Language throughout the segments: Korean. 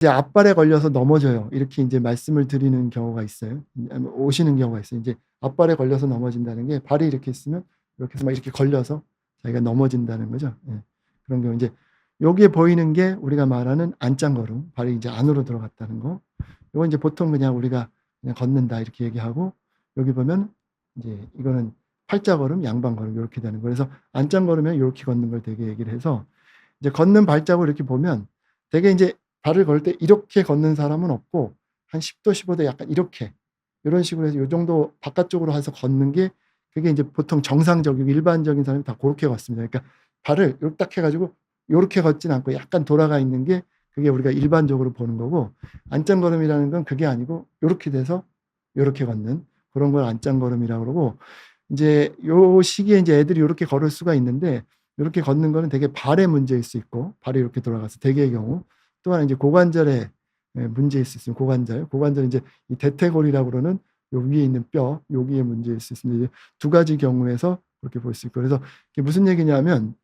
이제 앞발에 걸려서 넘어져요. 이렇게 이제 말씀을 드리는 경우가 있어요. 오시는 경우가 있어요. 이제 앞발에 걸려서 넘어진다는 게 발이 이렇게 있으면 이렇게 해서 막 이렇게 걸려서 자기가 넘어진다는 거죠. 예. 그런 경우 이제 여기에 보이는 게 우리가 말하는 안짱걸음, 발이 이제 안으로 들어갔다는 거. 요건 이제 보통 그냥 우리가 그냥 걷는다 이렇게 얘기하고, 여기 보면 이제 이거는 팔자걸음, 양방걸음 요렇게 되는 거. 그래서 안짱걸음이면 요렇게 걷는 걸 되게 얘기를 해서, 이제 걷는 발자국을 이렇게 보면 되게 이제 발을 걸 때 이렇게 걷는 사람은 없고 한 10도 15도 약간 이렇게 요런 식으로 해서 요 정도 바깥쪽으로 해서 걷는 게, 그게 이제 보통 정상적이고 일반적인 사람이 다 고렇게 걷습니다. 그러니까 발을 요렇게 딱 해 가지고 요렇게 걷진 않고 약간 돌아가 있는 게, 그게 우리가 일반적으로 보는 거고, 안짱걸음이라는 건 그게 아니고 요렇게 돼서 요렇게 걷는 그런 걸 안짱걸음이라고 그러고, 인제 요 시기에 인제 애들이 요렇게 걸을 수가 있는데, 요렇게 걷는 거는 되게 발에 문제일 수 있고, 발이 이렇게 돌아가서 대개의 경우, 또 하나 인제 고관절에 문제일 수 있으면 고관절 인제 이 대퇴골이라고 그러는 요 위에 있는 뼈, 여기에 문제일 수 있습니다. 이제 두 가지 경우에서 그렇게 볼 수 있고, 그래서 이게 무슨 얘기냐면,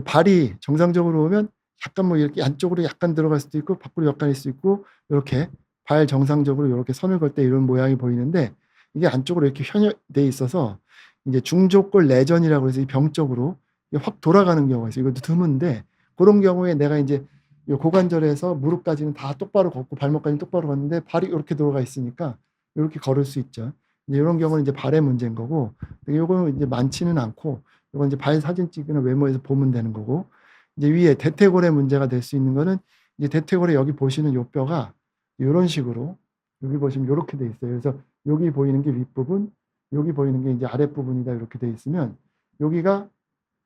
발이 정상적으로 오면 약간 뭐 이렇게 안쪽으로 약간 들어갈 수도 있고 밖으로 약간일 수 있고, 요렇게 발 정상적으로 요렇게 선을 걸 때 이런 모양이 보이는데, 이게 안쪽으로 이렇게 현역돼 있어서 인제 중족골 내전이라고 해서 이 병 쪽으로 이게 확 돌아가는 경우가 있어요. 이것도 드문데, 고런 경우에 내가 인제 요 고관절에서 무릎까지는 다 똑바로 걷고 발목까지는 똑바로 걷는데 발이 요렇게 들어가 있으니까 요렇게 걸을 수 있죠. 이제 요런 경우는 이제 발의 문제인 거고, 요거는 이제 많지는 않고, 요건 이제 발 사진 찍거나 메모해서 보면 되는 거고, 이제 위에 대퇴골의 문제가 될 수 있는 거는, 이제 대퇴골에 여기 보시는 요 뼈가 요런 식으로, 여기 보시면 요렇게 돼 있어요. 그래서 여기 보이는 게 윗부분, 여기 보이는 게 이제 아랫부분이다 이렇게 돼 있으면, 여기가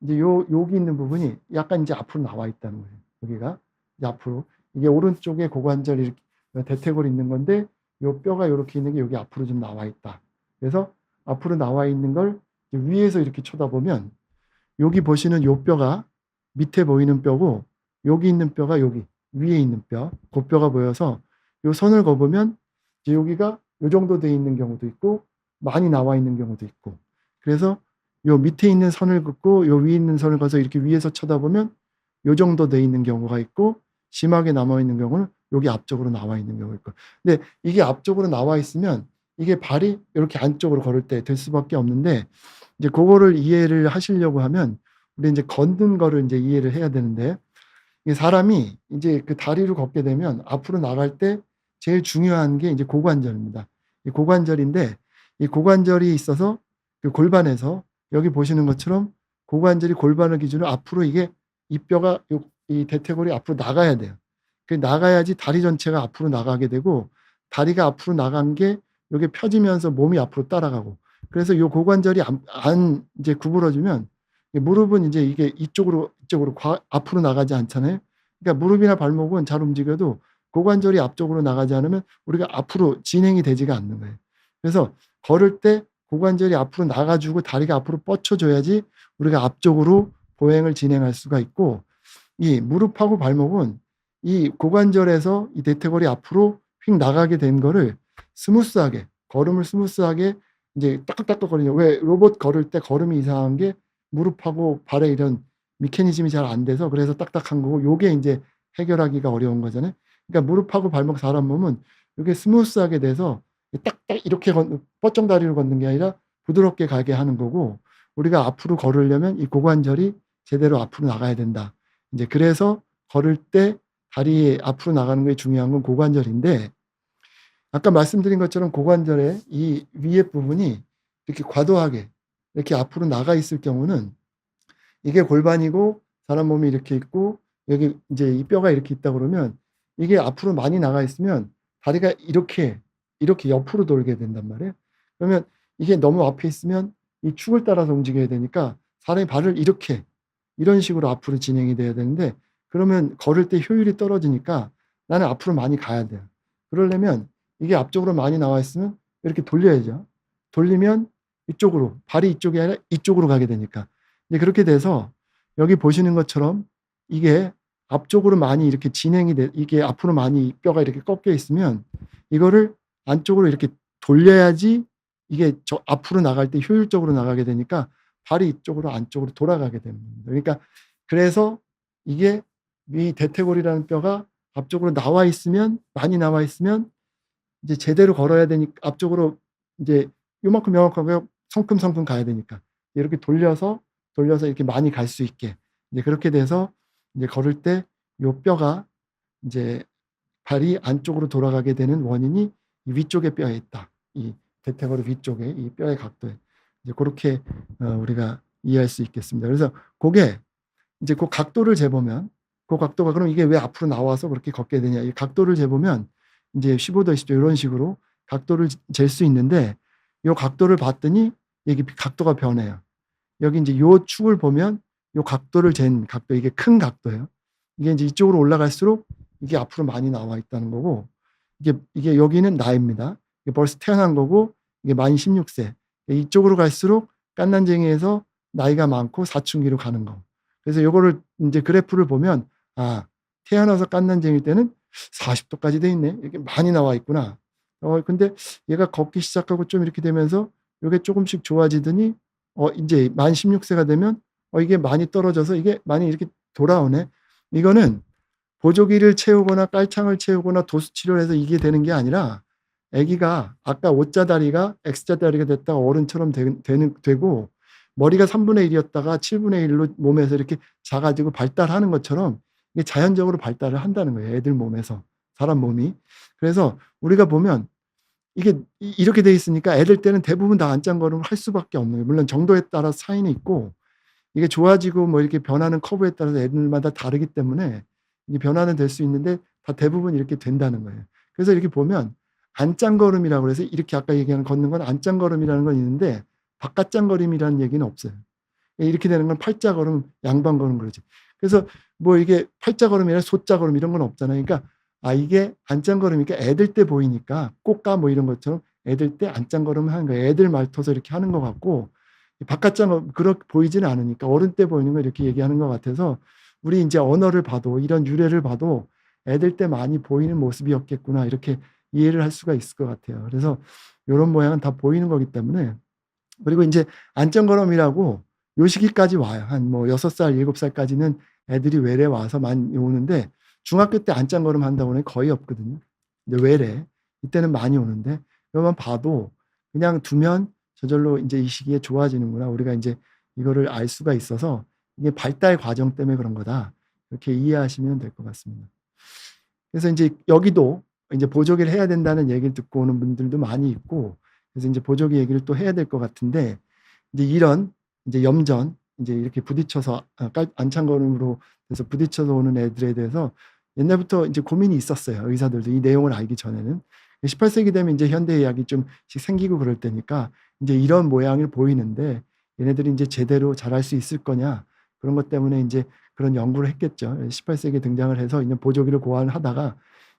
이제 여기 있는 부분이 약간 이제 앞으로 나와 있다는 거예요. 여기가 이제 앞으로, 이게 오른쪽에 고관절이 이렇게 대퇴골이 있는 건데, 요 뼈가 요렇게 있는 게 여기 앞으로 좀 나와 있다. 그래서 앞으로 나와 있는 걸 위에서 이렇게 쳐다보면, 여기 보시는 요 뼈가 밑에 보이는 뼈고, 여기 있는 뼈가 여기 위에 있는 뼈, 그 뼈가 보여서 요 선을 그어 보면 이제 여기가 요 정도 돼 있는 경우도 있고 많이 나와 있는 경우도 있고, 그래서 요 밑에 있는 선을 긋고 요 위에 있는 선을 그어서 이렇게 위에서 쳐다보면 요 정도 돼 있는 경우가 있고, 심하게 남아 있는 경우는 여기 앞쪽으로 나와 있는 경우가 있고. 근데 이게 앞쪽으로 나와 있으면 이게 발이 이렇게 안쪽으로 걸을 때 될 수밖에 없는데, 이제 고거를 이해를 하시려고 하면 우리 인제 걷는 거를 인제 이해를 해야 되는데, 이 사람이 인제 그 다리를 걷게 되면 앞으로 나갈 때 제일 중요한 게 인제 고관절입니다. 이 고관절인데, 이 고관절이 있어서 그 골반에서 여기 보시는 것처럼 고관절이 골반을 기준으로 앞으로, 이게 이 뼈가 이 대퇴골이 앞으로 나가야 돼요. 그 나가야지 다리 전체가 앞으로 나가게 되고, 다리가 앞으로 나간 게 요게 펴지면서 몸이 앞으로 따라가고, 그래서 요 고관절이 안 이제 구부러지면 이 무릎은 인제 이게 이쪽으로 앞으로 나가지 않잖아요. 그러니까 무릎이나 발목은 잘 움직여도 고관절이 앞쪽으로 나가지 않으면 우리가 앞으로 진행이 되지가 않는 거예요. 그래서 걸을 때 고관절이 앞으로 나가 주고 다리가 앞으로 뻗쳐 줘야지 우리가 앞쪽으로 보행을 진행할 수가 있고, 이 무릎하고 발목은 이 고관절에서 이 대퇴골이 앞으로 휙 나가게 된 거를 스무스하게, 걸음을 스무스하게 인제 따끔따끔거리는, 왜 로봇 걸을 때 걸음이 이상한 게 무릎하고 발에 이런 미케니즘이 잘 안 돼서 그래서 딱딱한 거고, 요게 인제 해결하기가 어려운 거잖아요. 그러니까 무릎하고 발목, 사람 몸은 요게 스무스하게 돼서 딱딱 이렇게 뻗정다리로 걷는 게 아니라 부드럽게 가게 하는 거고, 우리가 앞으로 걸으려면 이 고관절이 제대로 앞으로 나가야 된다. 인제 그래서 걸을 때 다리 앞으로 나가는 게 중요한 건 고관절인데, 아까 말씀드린 것처럼 고관절의 이 위에 부분이 이렇게 과도하게 이렇게 앞으로 나가 있을 경우는, 이게 골반이고 사람 몸이 이렇게 있고 여기 인제 이 뼈가 이렇게 있다 그러면, 이게 앞으로 많이 나가 있으면 다리가 이렇게 옆으로 돌게 된단 말이에요. 그러면 이게 너무 앞에 있으면 이 축을 따라서 움직여야 되니까 사람이 발을 이렇게 이런 식으로 앞으로 진행이 돼야 되는데, 그러면 걸을 때 효율이 떨어지니까 나는 앞으로 많이 가야 돼요. 그러려면 이게 앞쪽으로 많이 나와 있으면 이렇게 돌려야죠. 돌리면 이쪽으로, 발이 이쪽이 아니라 이쪽으로 가게 되니까. 이제 그렇게 돼서 여기 보시는 것처럼 이게 앞쪽으로 많이 이렇게 진행이 이게 앞으로 많이 뼈가 이렇게 꺾여 있으면 이거를 안쪽으로 이렇게 돌려야지 이게 저 앞으로 나갈 때 효율적으로 나가게 되니까 발이 이쪽으로 안쪽으로 돌아가게 되는 겁니다. 그러니까 그래서 이게 이 대퇴골이라는 뼈가 앞쪽으로 나와 있으면, 많이 나와 있으면 이제 제대로 걸어야 되니까 앞쪽으로 이제 요만큼 성큼성큼 가야 되니까 이렇게 돌려서 이렇게 많이 갈 수 있게 이제 그렇게 돼서 이제 걸을 때 요 뼈가 이제 발이 안쪽으로 돌아가게 되는 원인이 이 위쪽의 뼈에 있다. 이 대퇴거루 위쪽에 이 뼈의 각도에 이제 그렇게 우리가 이해할 수 있겠습니다. 그래서 그게 이제 그 각도를 재보면 그 각도가 그럼 이게 왜 앞으로 나와서 그렇게 걷게 되냐? 이 각도를 재보면 이제 15도, 20도 이런 식으로 각도를 잴 수 있는데 요 각도를 봤더니 이게 각도가 변해요. 여기 이제 요 축을 보면 요 각도를 잰 각도 이게 큰 각도예요. 이게 이제 이쪽으로 올라갈수록 이게 앞으로 많이 나와 있다는 거고 이게 여기는 나이입니다. 이게 벌써 태어난 거고 이게 만 16세. 이쪽으로 갈수록 깐난쟁이에서 나이가 많고 사춘기로 가는 거. 그래서 요거를 이제 그래프를 보면 태어나서 깐난쟁일 때는 40도까지 돼 있네. 이렇게 많이 나와 있구나. 근데 얘가 걷기 시작하고 좀 이렇게 되면서 요게 조금씩 좋아지더니 이제 만 16세가 되면 이게 많이 떨어져서 이게 많이 이렇게 돌아오네. 이거는 보조기를 채우거나 깔창을 채우거나 도수 치료를 해서 이게 되는 게 아니라 아기가 아까 O자 다리가 X자 다리가 됐다가 어른처럼 되고 머리가 3분의 1이었다가 7분의 1로 몸에서 이렇게 작아지고 발달하는 것처럼 이게 자연적으로 발달을 한다는 거예요. 애들 몸에서. 사람 몸이. 그래서 우리가 보면 이게 이렇게 돼 있으니까 애들 때는 대부분 다 안짱걸음을 할 수밖에 없는 거예요. 물론 정도에 따라 차이는 있고 이게 좋아지고 뭐 이렇게 변하는 커브에 따라서 애들마다 다르기 때문에 이게 변화는 될 수 있는데 다 대부분 이렇게 된다는 거예요. 그래서 이렇게 보면 안짱걸음이라고 해서 이렇게 아까 얘기하는 걷는 건 안짱걸음이라는 건 있는데 바깥짱걸음이라는 얘기는 없어요. 이렇게 되는 건 팔자걸음, 양반걸음 그러지. 그래서 뭐 이게 팔자걸음이나 소자걸음 이런 건 없잖아요. 그러니까 이게 안짱걸음이니까 애들 때 보이니까 꽃가 뭐 이런 것처럼 애들 때 안짱걸음 하는 거예요. 애들 말터서 이렇게 하는 것 같고 바깥짱 그렇게 보이지는 않으니까 어른 때 보이는 거 이렇게 얘기하는 것 같아서 우리 이제 언어를 봐도 이런 유래를 봐도 애들 때 많이 보이는 모습이었겠구나 이렇게 이해를 할 수가 있을 것 같아요. 그래서 이런 모양은 다 보이는 거기 때문에 그리고 이제 안짱걸음이라고 요 시기까지 와요. 한 뭐 6살, 7살까지는 애들이 외래 와서 많이 오는데 중학교 때 안짱걸음 한다고 하면 거의 없거든요. 이제 외래 이때는 많이 오는데 그러면 봐도 그냥 두면 저절로 이제 이 시기에 좋아지는구나. 우리가 이제 이거를 알 수가 있어서 이게 발달 과정 때문에 그런 거다. 이렇게 이해하시면 될 것 같습니다. 그래서 이제 여기도 이제 보조기를 해야 된다는 얘기를 듣고 오는 분들도 많이 있고 그래서 이제 보조기 얘기를 또 해야 될 것 같은데 이제 이런 이제 염전 이제 이렇게 부딪혀서 안창걸음으로 해서 부딪혀서 오는 애들에 대해서 옛날부터 이제 고민이 있었어요. 의사들도 이 내용을 알기 전에는 18세기 되면 이제 현대의학이 좀씩 생기고 그럴 때니까 이제 이런 모양을 보이는데 얘네들이 이제 제대로 잘할 수 있을 거냐 그런 것 때문에 이제 그런 연구를 했겠죠. 18세기에 등장을 해서 이제 보조기를 고안하다가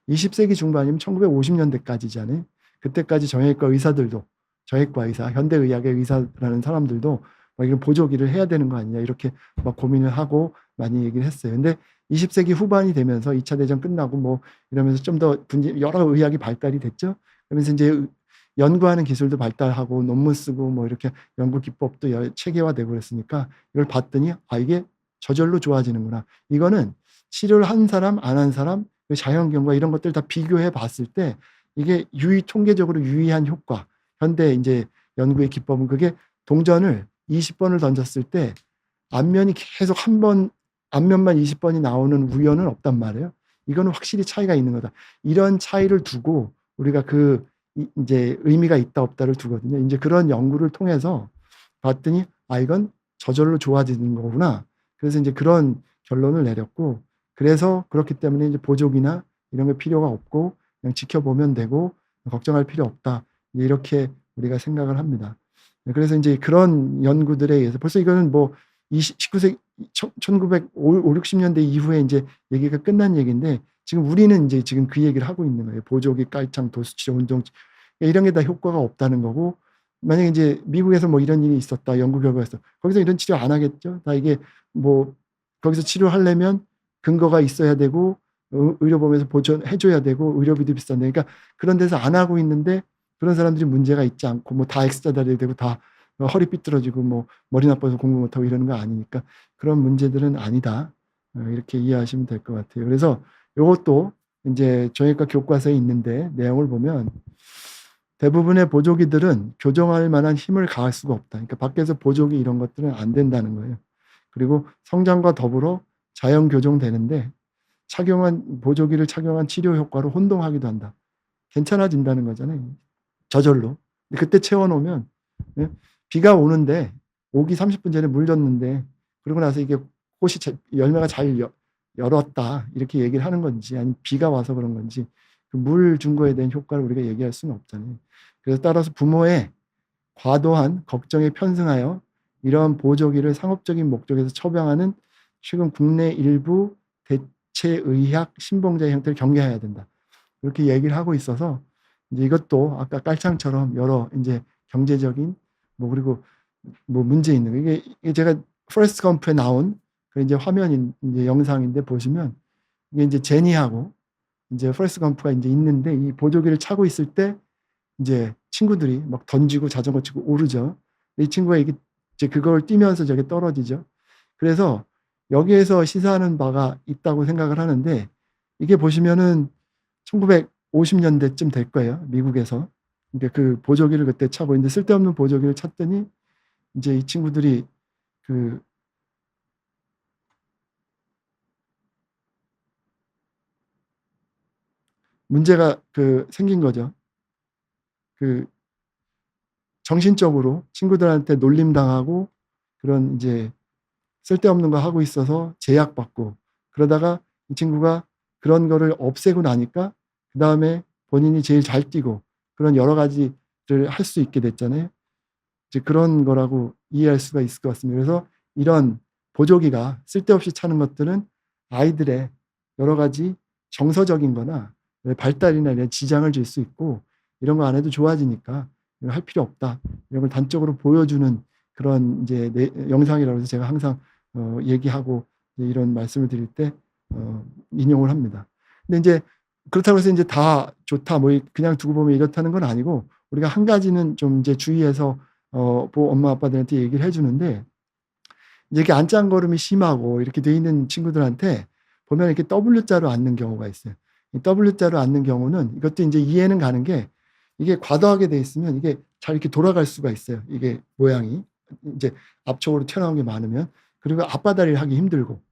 20세기 중반이면 1950년대까지잖아요. 그때까지 정형외과 의사들도 정형외과 의사, 현대의학의 의사라는 사람들도 이런 보조기를 해야 되는 거 아니냐 이렇게 막 고민을 하고 많이 얘기를 했어요. 근데 20세기 후반이 되면서 2차 대전 끝나고 뭐 이러면서 좀 더 여러 의학이 발달이 됐죠. 그러면서 이제 연구하는 기술도 발달하고 논문 쓰고 뭐 이렇게 연구 기법도 체계화되고 그랬으니까 이걸 봤더니 이게 저절로 좋아지는구나. 이거는 치료를 한 사람 안 한 사람 자연경과 이런 것들 다 비교해 봤을 때 이게 통계적으로 유의한 효과. 현대 이제 연구의 기법은 그게 동전을 20번을 던졌을 때 앞면이 계속 앞면만 20번이 나오는 우연은 없단 말이에요. 이거는 확실히 차이가 있는 거다. 이런 차이를 두고 우리가 이제 의미가 있다 없다를 두거든요. 이제 그런 연구를 통해서 봤더니 이건 저절로 좋아지는 거구나. 그래서 이제 그런 결론을 내렸고 그래서 그렇기 때문에 이제 보조기나 이런 게 필요가 없고 그냥 지켜보면 되고 걱정할 필요 없다. 이렇게 우리가 생각을 합니다. 그래서 이제 그런 연구들에 의해서 벌써 이거는 뭐 19세기 1950, 60년대 이후에 이제 얘기가 끝난 얘기인데 지금 우리는 이제 지금 그 얘기를 하고 있는 거예요. 보조기, 깔창, 도수치료, 운동 이런 게 다 효과가 없다는 거고 만약에 이제 미국에서 뭐 이런 일이 있었다. 연구 결과가 있어. 거기서 이런 치료 안 하겠죠. 다 이게 뭐 거기서 치료하려면 근거가 있어야 되고 의료보험에서 보존해줘야 되고 의료비도 비싼데 그러니까 그런 데서 안 하고 있는데 그런 사람들이 문제가 있지 않고 뭐 다 X자 다리 되고 다 허리 삐뚤어지고 뭐 머리 나빠서 공부 못하고 이러는 거 아니니까 그런 문제들은 아니다. 이렇게 이해하시면 될 것 같아요. 그래서 이것도 이제 정형외과 교과서에 있는데 내용을 보면 대부분의 보조기들은 교정할 만한 힘을 가할 수가 없다. 그러니까 밖에서 보조기 이런 것들은 안 된다는 거예요. 그리고 성장과 더불어 자연 교정되는데 보조기를 착용한 치료 효과로 혼동하기도 한다. 괜찮아진다는 거잖아요. 저절로. 근데 그때 채워놓으면, 예? 비가 오는데 오기 30분 전에 물 줬는데 그러고 나서 이게 열매가 잘 열었다 이렇게 얘기를 하는 건지, 아니면 비가 와서 그런 건지 그 물 준 거에 대한 효과를 우리가 얘기할 수는 없잖아요. 그래서 따라서 부모의 과도한 걱정에 편승하여 이러한 보조기를 상업적인 목적에서 처방하는 최근 국내 일부 대체의학 신봉자의 형태를 경계해야 된다. 이렇게 얘기를 하고 있어서 이제 이것도 아까 깔창처럼 여러 이제 경제적인 그리고 문제 있는 거. 이게 제가 포레스트 검프에 나온 그 이제 화면 이제 영상인데 보시면 이게 이제 제니하고 이제 포레스트 검프가 이제 있는데 이 보조기를 차고 있을 때 이제 친구들이 막 던지고 자전거 치고 오르죠. 이 친구가 이게 이제 그걸 뛰면서 저게 떨어지죠. 그래서 여기에서 시사하는 바가 있다고 생각을 하는데, 이게 보시면은 1950년대쯤 될 거예요. 미국에서. 그러니까 그 보조기를 그때 차고 있는데 쓸데없는 보조기를 찾더니 이제 이 친구들이 그 문제가 생긴 거죠. 그 정신적으로 친구들한테 놀림당하고 그런 이제 쓸데없는 거 하고 있어서 제약받고, 그러다가 이 친구가 그런 거를 없애고 나니까 그다음에 본인이 제일 잘 뛰고 그런 여러 가지를 할 수 있게 됐잖아요. 이제 그런 거라고 이해할 수가 있을 것 같습니다. 그래서 이런 보조기가 쓸데없이 차는 것들은 아이들의 여러 가지 정서적인 거나 발달이나 이런 지장을 줄 수 있고, 이런 거 안 해도 좋아지니까 이걸 할 필요 없다. 이런 걸 단적으로 보여주는 그런 이제 영상이라고 해서 제가 항상 얘기하고 이런 말씀을 드릴 때 인용을 합니다. 근데 이제 그렇다고 해서 이제 다 좋다 그냥 두고 보면 이렇다는 건 아니고, 우리가 한 가지는 좀 이제 주의해서 엄마 아빠들한테 얘기를 해주는데, 이제 이렇게 안짱걸음이 심하고 이렇게 돼 있는 친구들한테 보면 이렇게 W자로 앉는 경우가 있어요. 이 W자로 앉는 경우는 이것도 이제 이해는 가는 게, 이게 과도하게 돼 있으면 이게 잘 이렇게 돌아갈 수가 있어요. 이게 모양이 이제 앞쪽으로 튀어나온 게 많으면, 그리고 앞바다리를 하기 힘들고.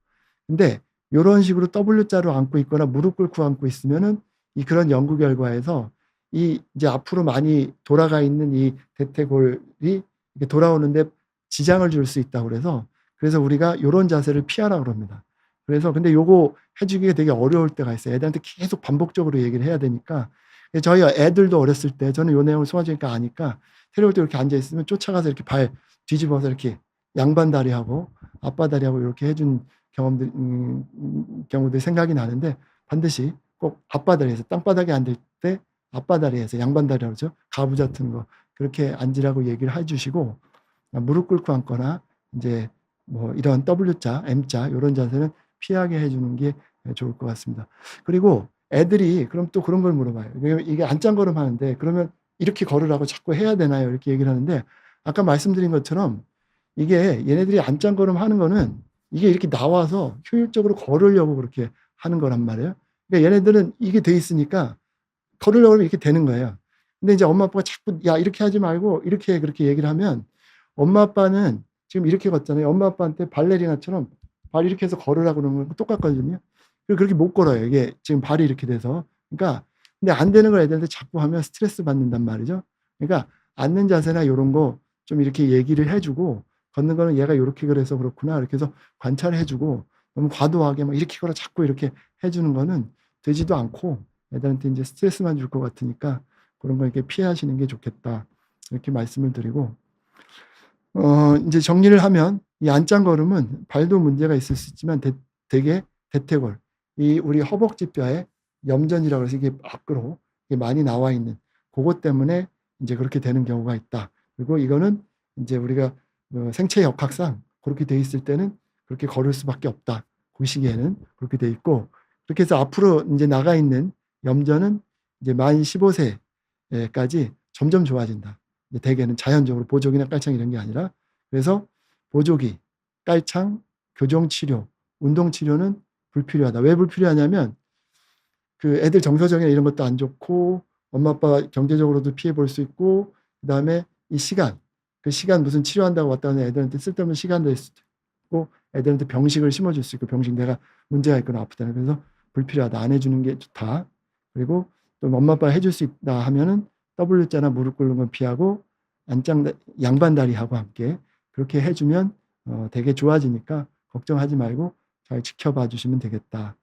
근데 요런 식으로 W자로 앉고 있거나 무릎 꿇고 앉고 있으면은 그런 연구 결과에서 이제 앞으로 많이 돌아가 있는 이 대퇴골이 이렇게 돌아오는데 지장을 줄 수 있다고 그래서 우리가 요런 자세를 피하라 그럽니다. 그래서 근데 요거 해주기가 되게 어려울 때가 있어요. 애들한테 계속 반복적으로 얘기를 해야 되니까. 저희 애들도 어렸을 때 저는 요 내용을 소화제니까 아니까 데려올 때 이렇게 앉아 있으면 쫓아가서 이렇게 발 뒤집어서 이렇게 양반 다리하고 앞바 다리하고 이렇게 해준 경우들이 생각이 나는데, 반드시 꼭 앞바 다리에서 땅바닥에 앉을 때 앞바 다리에서 양반 다리라고 그러죠. 가부 같은 거 그렇게 앉으라고 얘기를 해주시고, 무릎 꿇고 앉거나 이제 이런 W자, M자 이런 자세는 피하게 해주는 게 좋을 것 같습니다. 그리고 애들이 그럼 또 그런 걸 물어봐요. 이게 안짱걸음 하는데 그러면 이렇게 걸으라고 자꾸 해야 되나요? 이렇게 얘기를 하는데, 아까 말씀드린 것처럼 이게 얘네들이 안짱걸음 하는 거는 이게 이렇게 나와서 효율적으로 걸으려고 그렇게 하는 거란 말이에요. 그러니까 얘네들은 이게 돼 있으니까 걸으려고 하면 이렇게 되는 거예요. 근데 이제 엄마 아빠가 자꾸 야 이렇게 하지 말고 이렇게 해 그렇게 얘기를 하면, 엄마 아빠는 지금 이렇게 걷잖아요. 엄마 아빠한테 발레리나처럼 발 이렇게 해서 걸으라고 그러는 거랑 똑같거든요. 그렇게 못 걸어요. 이게 지금 발이 이렇게 돼서. 그러니까 근데 안 되는 걸 애들한테 자꾸 하면 스트레스 받는단 말이죠. 그러니까 앉는 자세나 이런 거 좀 이렇게 얘기를 해주고, 걷는 거는 얘가 이렇게 그래서 그렇구나 이렇게 해서 관찰해주고, 너무 과도하게 막 이렇게 걸어 자꾸 이렇게 해주는 거는 되지도 않고 애들한테 이제 스트레스만 줄 것 같으니까 그런 거 이렇게 피하시는 게 좋겠다 이렇게 말씀을 드리고, 이제 정리를 하면 이 안짱걸음은 발도 문제가 있을 수 있지만 대개 대퇴골, 우리 허벅지뼈에 염전이라고 해서 이게 밖으로 이게 많이 나와 있는 그것 때문에 이제 그렇게 되는 경우가 있다. 그리고 이거는 이제 우리가 생체 역학상 그렇게 돼 있을 때는 그렇게 걸을 수밖에 없다. 그 시기에는 그렇게 돼 있고, 그렇게 해서 앞으로 이제 나가 있는 염전은 이제 만 15세까지 점점 좋아진다. 대개는 자연적으로 보조기나 깔창 이런 게 아니라. 그래서 보조기, 깔창, 교정치료, 운동치료는 불필요하다. 왜 불필요하냐면 그 애들 정서적인 이런 것도 안 좋고 엄마 아빠 경제적으로도 피해 볼 수 있고 그다음에 이 시간, 그 시간 무슨 치료한다고 왔다 가는 애들한테 쓸데없는 시간 될 수도 있고 애들한테 병식을 심어줄 수 있고 병식 내가 문제가 있거나 아프다. 그래서 불필요하다. 안 해주는 게 좋다. 그리고 또 엄마 아빠가 해줄 수 있다 하면은 W자나 무릎 꿇는 건 피하고 양반다리하고 함께 그렇게 해주면 되게 좋아지니까 걱정하지 말고 잘 지켜봐 주시면 되겠다.